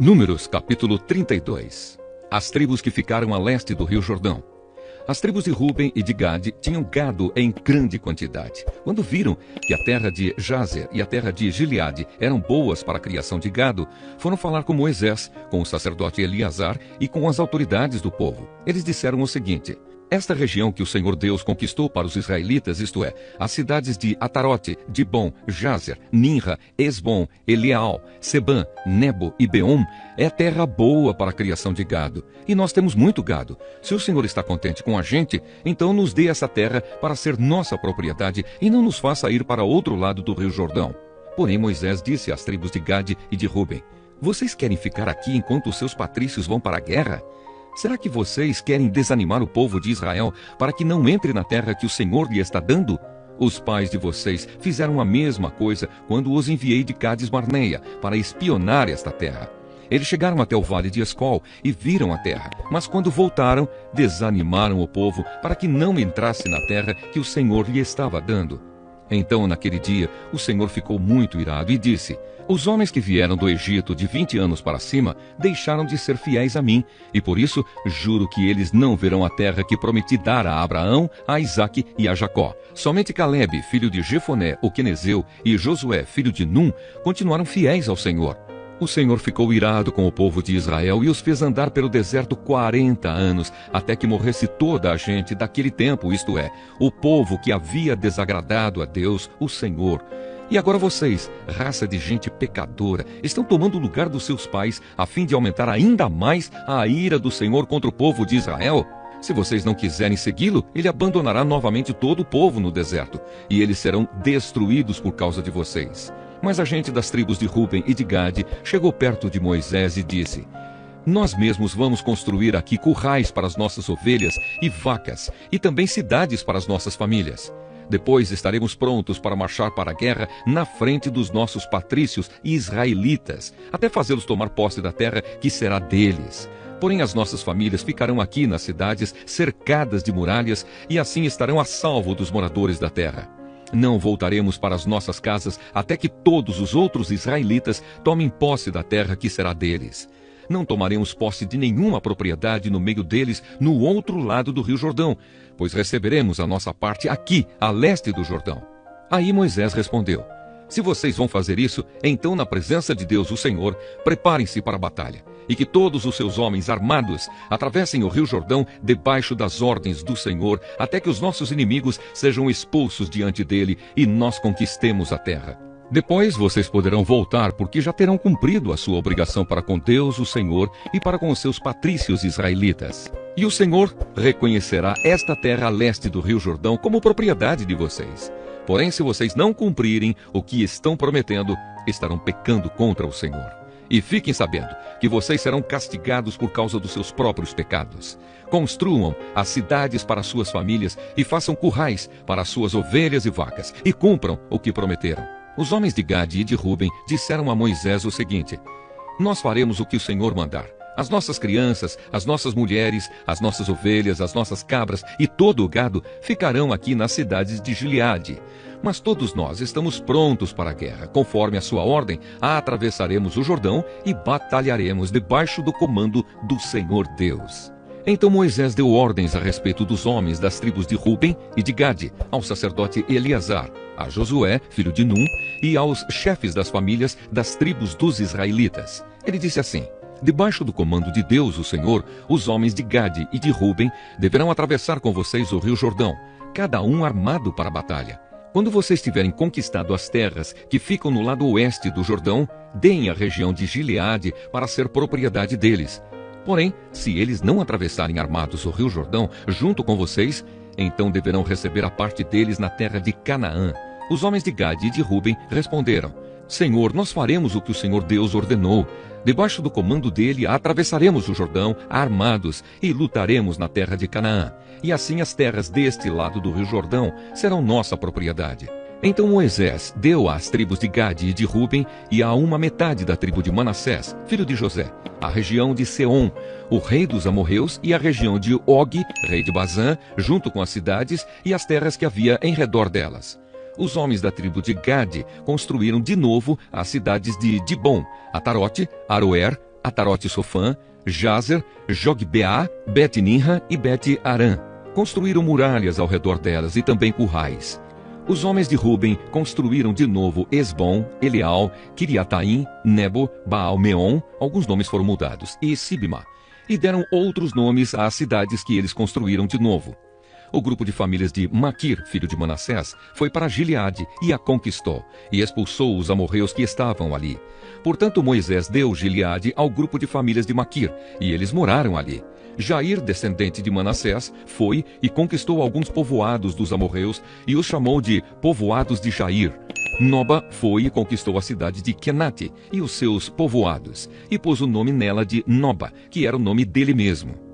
Números capítulo 32. As tribos que ficaram a leste do rio Jordão. As tribos de Ruben e de Gade tinham gado em grande quantidade. Quando viram que a terra de Jazer e a terra de Gileade eram boas para a criação de gado, foram falar com Moisés, com o sacerdote Eleazar e com as autoridades do povo. Eles disseram o seguinte: esta região que o Senhor Deus conquistou para os israelitas, isto é, as cidades de Atarote, Dibom, Jazer, Ninra, Esbom, Eleal, Sebã, Nebo e Beom, é terra boa para a criação de gado. E nós temos muito gado. Se o Senhor está contente com a gente, então nos dê essa terra para ser nossa propriedade e não nos faça ir para outro lado do rio Jordão. Porém Moisés disse às tribos de Gade e de Ruben: vocês querem ficar aqui enquanto os seus patrícios vão para a guerra? Será que vocês querem desanimar o povo de Israel para que não entre na terra que o Senhor lhe está dando? Os pais de vocês fizeram a mesma coisa quando os enviei de Cades-Barneia para espionar esta terra. Eles chegaram até o vale de Escol e viram a terra, mas quando voltaram, desanimaram o povo para que não entrasse na terra que o Senhor lhe estava dando. Então, naquele dia, o Senhor ficou muito irado e disse: os homens que vieram do Egito de 20 anos para cima deixaram de ser fiéis a mim, e por isso juro que eles não verão a terra que prometi dar a Abraão, a Isaque e a Jacó. Somente Calebe, filho de Jefoné, o quenezeu, e Josué, filho de Num, continuaram fiéis ao Senhor. O Senhor ficou irado com o povo de Israel e os fez andar pelo deserto 40 anos, até que morresse toda a gente daquele tempo, isto é, o povo que havia desagradado a Deus, o Senhor. E agora vocês, raça de gente pecadora, estão tomando o lugar dos seus pais, a fim de aumentar ainda mais a ira do Senhor contra o povo de Israel? Se vocês não quiserem segui-lo, ele abandonará novamente todo o povo no deserto, e eles serão destruídos por causa de vocês. Mas a gente das tribos de Ruben e de Gade chegou perto de Moisés e disse: nós mesmos vamos construir aqui currais para as nossas ovelhas e vacas, e também cidades para as nossas famílias. Depois estaremos prontos para marchar para a guerra na frente dos nossos patrícios e israelitas, até fazê-los tomar posse da terra que será deles. Porém as nossas famílias ficarão aqui nas cidades cercadas de muralhas, e assim estarão a salvo dos moradores da terra. Não voltaremos para as nossas casas até que todos os outros israelitas tomem posse da terra que será deles. Não tomaremos posse de nenhuma propriedade no meio deles no outro lado do rio Jordão, pois receberemos a nossa parte aqui, a leste do Jordão. Aí Moisés respondeu: se vocês vão fazer isso, então na presença de Deus o Senhor, preparem-se para a batalha, e que todos os seus homens armados atravessem o rio Jordão debaixo das ordens do Senhor, até que os nossos inimigos sejam expulsos diante dele e nós conquistemos a terra. Depois vocês poderão voltar, porque já terão cumprido a sua obrigação para com Deus, o Senhor, e para com os seus patrícios israelitas. E o Senhor reconhecerá esta terra a leste do rio Jordão como propriedade de vocês. Porém, se vocês não cumprirem o que estão prometendo, estarão pecando contra o Senhor. E fiquem sabendo que vocês serão castigados por causa dos seus próprios pecados. Construam as cidades para suas famílias e façam currais para as suas ovelhas e vacas, e cumpram o que prometeram. Os homens de Gade e de Ruben disseram a Moisés o seguinte: nós faremos o que o Senhor mandar. As nossas crianças, as nossas mulheres, as nossas ovelhas, as nossas cabras e todo o gado ficarão aqui nas cidades de Gileade. Mas todos nós estamos prontos para a guerra. Conforme a sua ordem, atravessaremos o Jordão e batalharemos debaixo do comando do Senhor Deus. Então Moisés deu ordens a respeito dos homens das tribos de Ruben e de Gade, ao sacerdote Eleazar, a Josué, filho de Num, e aos chefes das famílias das tribos dos israelitas. Ele disse assim: debaixo do comando de Deus, o Senhor, os homens de Gade e de Ruben deverão atravessar com vocês o rio Jordão, cada um armado para a batalha. Quando vocês tiverem conquistado as terras que ficam no lado oeste do Jordão, deem a região de Gileade para ser propriedade deles. Porém, se eles não atravessarem armados o rio Jordão junto com vocês, então deverão receber a parte deles na terra de Canaã. Os homens de Gade e de Ruben responderam: Senhor, nós faremos o que o Senhor Deus ordenou. Debaixo do comando dele atravessaremos o Jordão armados e lutaremos na terra de Canaã. E assim as terras deste lado do rio Jordão serão nossa propriedade. Então Moisés deu às tribos de Gade e de Ruben e a uma metade da tribo de Manassés, filho de José, a região de Seom, o rei dos amorreus, e a região de Og, rei de Bazã, junto com as cidades e as terras que havia em redor delas. Os homens da tribo de Gade construíram de novo as cidades de Dibom, Atarote, Aroer, Atarote-Sofã, Jazer, Jogbeá, Bet-Ninra e Bet-Arã. Construíram muralhas ao redor delas e também currais. Os homens de Ruben construíram de novo Esbom, Eleal, Kiriataim, Nebo, Baal-Meon, alguns nomes foram mudados, e Sibma, e deram outros nomes às cidades que eles construíram de novo. O grupo de famílias de Maquir, filho de Manassés, foi para Gileade e a conquistou, e expulsou os amorreus que estavam ali. Portanto, Moisés deu Gileade ao grupo de famílias de Maquir, e eles moraram ali. Jair, descendente de Manassés, foi e conquistou alguns povoados dos amorreus e os chamou de povoados de Jair. Noba foi e conquistou a cidade de Quenate e os seus povoados, e pôs o nome nela de Noba, que era o nome dele mesmo.